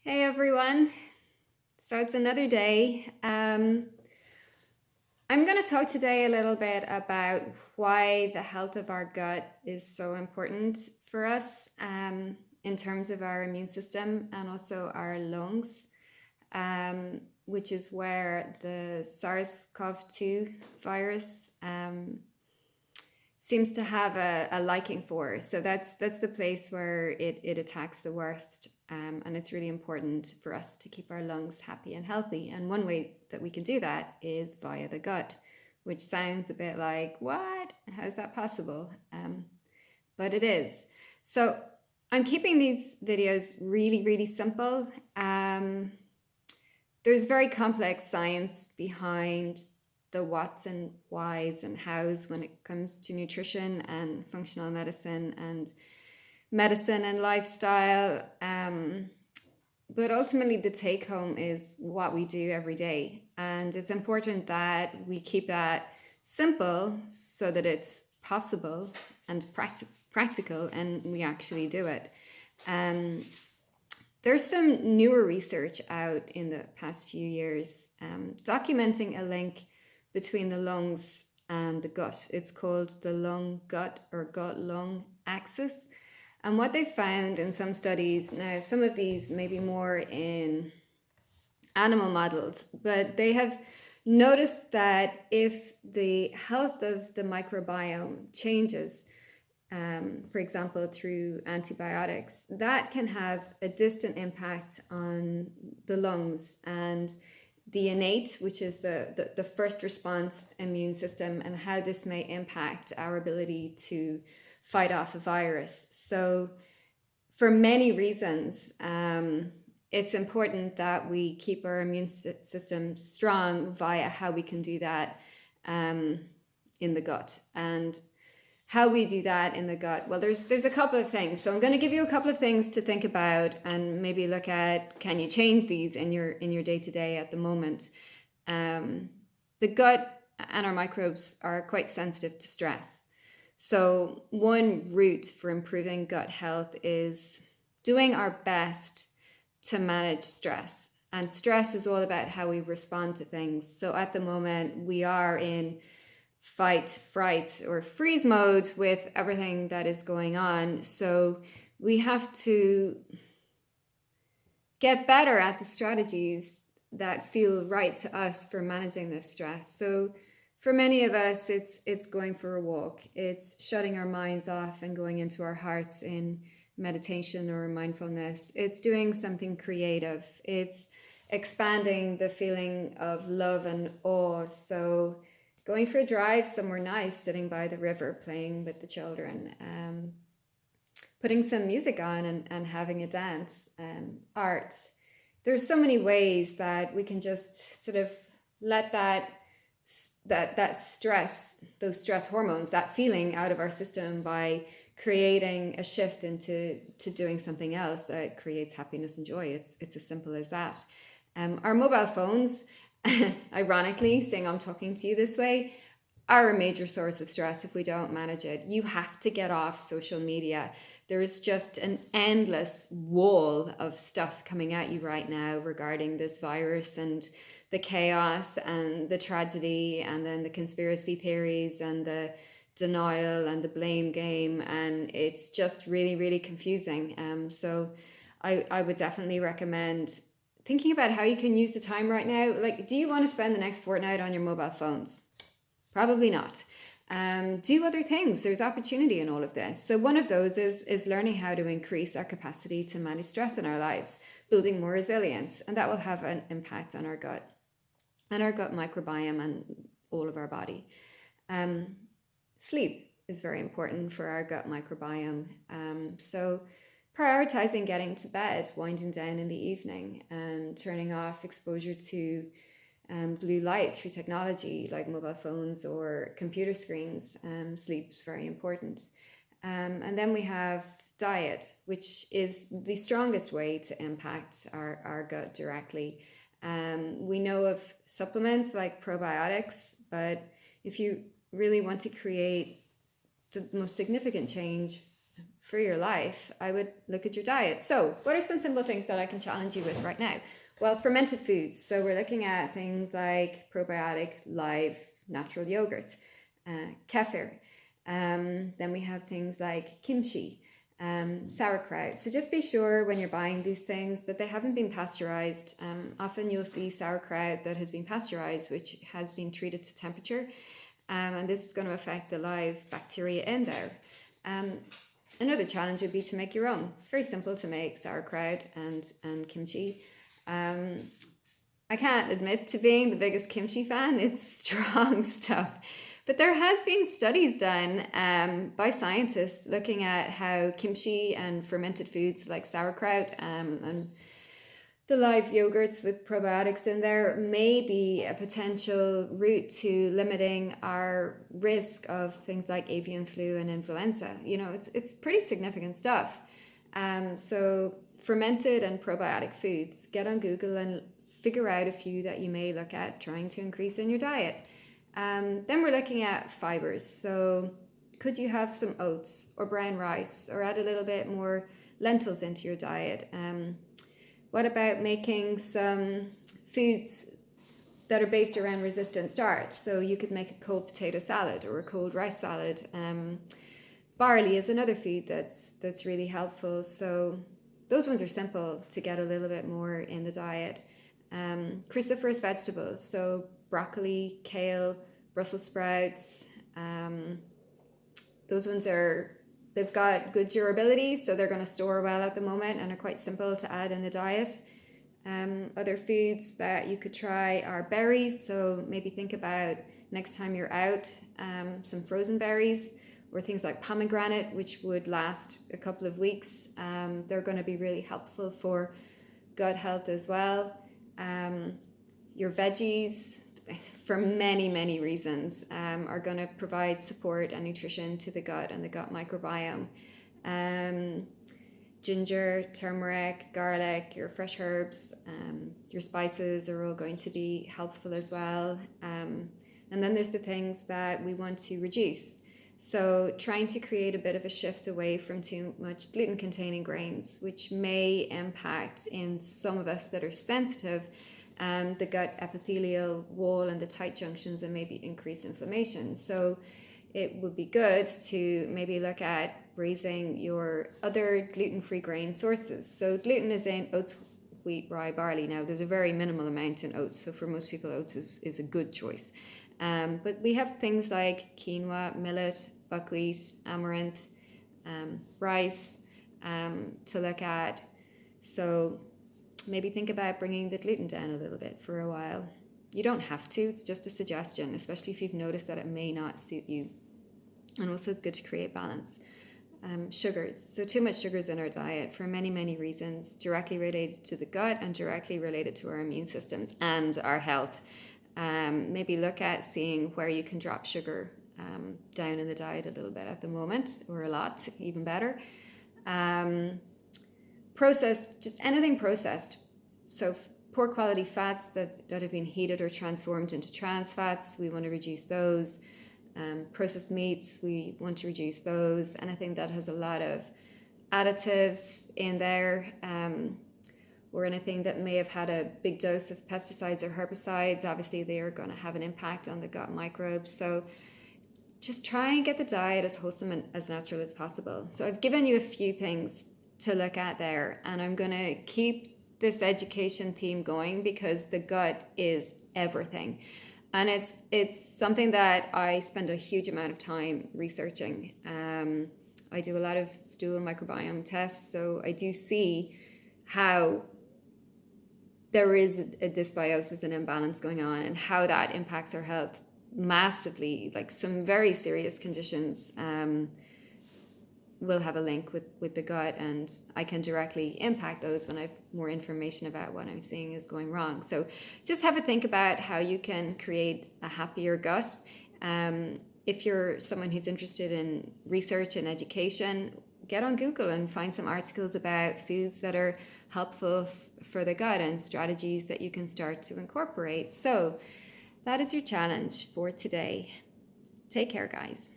Hey everyone. So it's another day. I'm going to talk today a little bit about why the health of our gut is so important for us in terms of our immune system and also our lungs, which is where the SARS-CoV-2 virus seems to have a liking for. So that's the place where it attacks the worst. And it's really important for us to keep our lungs happy and healthy. And one way that we can do that is via the gut, which sounds a bit like, what? How's that possible? But it is. So I'm keeping these videos really, really simple. There's very complex science behind the whats and whys and hows when it comes to nutrition and functional medicine and lifestyle. But ultimately, the take home is what we do every day. And it's important that we keep that simple so that it's possible and practical and we actually do it. There's some newer research out in the past few years documenting a link between the lungs and the gut. It's called the lung gut or gut lung axis. And what they found in some studies, now some of these may be more in animal models, but they have noticed that if the health of the microbiome changes, for example, through antibiotics, that can have a distant impact on the lungs and the innate, which is the first response immune system, and how this may impact our ability to fight off a virus. So for many reasons, it's important that we keep our immune system strong via how we can do that in the gut. And how we do that in the gut, well, there's a couple of things. So I'm going to give you a couple of things to think about and maybe look at, can you change these in your day-to-day at the moment. The gut and our microbes are quite sensitive to stress. So one route for improving gut health is doing our best to manage stress. And stress is all about how we respond to things. So at the moment, we are in fight, fright, or freeze mode with everything that is going on. So we have to get better at the strategies that feel right to us for managing this stress. So for many of us, it's going for a walk. It's shutting our minds off and going into our hearts in meditation or mindfulness. It's doing something creative. It's expanding the feeling of love and awe. So going for a drive somewhere nice, sitting by the river, playing with the children, putting some music on and having a dance, art. There's so many ways that we can just sort of let that stress, those stress hormones, that feeling out of our system by creating a shift into doing something else that creates happiness and joy. It's as simple as that. Our mobile phones, ironically, saying I'm talking to you this way, are a major source of stress if we don't manage it. You have to get off social media. There is just an endless wall of stuff coming at you right now regarding this virus and the chaos and the tragedy and then the conspiracy theories and the denial and the blame game. And it's just really, really confusing. So I would definitely recommend thinking about how you can use the time right now. Like, do you want to spend the next fortnight on your mobile phones? Probably not. Do other things. There's opportunity in all of this. So one of those is learning how to increase our capacity to manage stress in our lives, building more resilience, and that will have an impact on our gut and our gut microbiome and all of our body. Sleep is very important for our gut microbiome. So prioritizing getting to bed, winding down in the evening, and turning off exposure to blue light through technology like mobile phones or computer screens. Sleep is very important. And then we have diet, which is the strongest way to impact our gut directly. We know of supplements like probiotics, but if you really want to create the most significant change for your life, I would look at your diet. So what are some simple things that I can challenge you with right now? Well, fermented foods. So we're looking at things like probiotic, live, natural yogurt, kefir. Then we have things like kimchi, sauerkraut. So just be sure when you're buying these things that they haven't been pasteurized. Often you'll see sauerkraut that has been pasteurized, which has been treated to temperature. And this is going to affect the live bacteria in there. Another challenge would be to make your own. It's very simple to make sauerkraut and kimchi. I can't admit to being the biggest kimchi fan. It's strong stuff. But there has been studies done by scientists looking at how kimchi and fermented foods like sauerkraut and the live yogurts with probiotics in there may be a potential route to limiting our risk of things like avian flu and influenza. You know, it's pretty significant stuff. So fermented and probiotic foods, get on Google and figure out a few that you may look at trying to increase in your diet. Then we're looking at fibers. So could you have some oats or brown rice, or add a little bit more lentils into your diet? What about making some foods that are based around resistant starch? So you could make a cold potato salad or a cold rice salad. Barley is another food that's really helpful. So those ones are simple to get a little bit more in the diet. Cruciferous vegetables, so broccoli, kale, Brussels sprouts. Those ones they've got good durability, so they're going to store well at the moment and are quite simple to add in the diet. Other foods that you could try are berries, so maybe think about next time you're out, some frozen berries, or things like pomegranate, which would last a couple of weeks. They're going to be really helpful for gut health as well. Your veggies, for many, many reasons, are going to provide support and nutrition to the gut and the gut microbiome. Ginger, turmeric, garlic, your fresh herbs, your spices are all going to be helpful as well. And then there's the things that we want to reduce. So trying to create a bit of a shift away from too much gluten-containing grains, which may impact in some of us that are sensitive, the gut epithelial wall and the tight junctions, and maybe increase inflammation. So it would be good to maybe look at raising your other gluten-free grain sources. So gluten is in oats, wheat, rye, barley. Now there's a very minimal amount in oats, so for most people oats is a good choice. But we have things like quinoa, millet, buckwheat, amaranth, rice to look at. So maybe think about bringing the gluten down a little bit for a while. You don't have to, it's just a suggestion, especially if you've noticed that it may not suit you. And also it's good to create balance. Sugars. So too much sugars in our diet for many, many reasons, directly related to the gut and directly related to our immune systems and our health. Maybe look at seeing where you can drop sugar down in the diet a little bit at the moment, or a lot, even better. Processed, just anything processed. So poor quality fats that have been heated or transformed into trans fats, we want to reduce those. Processed meats, we want to reduce those. Anything that has a lot of additives in there, or anything that may have had a big dose of pesticides or herbicides, obviously they are going to have an impact on the gut microbes. So just try and get the diet as wholesome and as natural as possible. So I've given you a few things to look at there, and I'm going to keep this education theme going because the gut is everything. And it's something that I spend a huge amount of time researching. I do a lot of stool microbiome tests, so I do see how there is a dysbiosis and imbalance going on, and how that impacts our health massively. Like some very serious conditions will have a link with the gut, and I can directly impact those when I have more information about what I'm seeing is going wrong. So just have a think about how you can create a happier gut. If you're someone who's interested in research and education, get on Google and find some articles about foods that are helpful for the gut and strategies that you can start to incorporate. So that is your challenge for today. Take care, guys.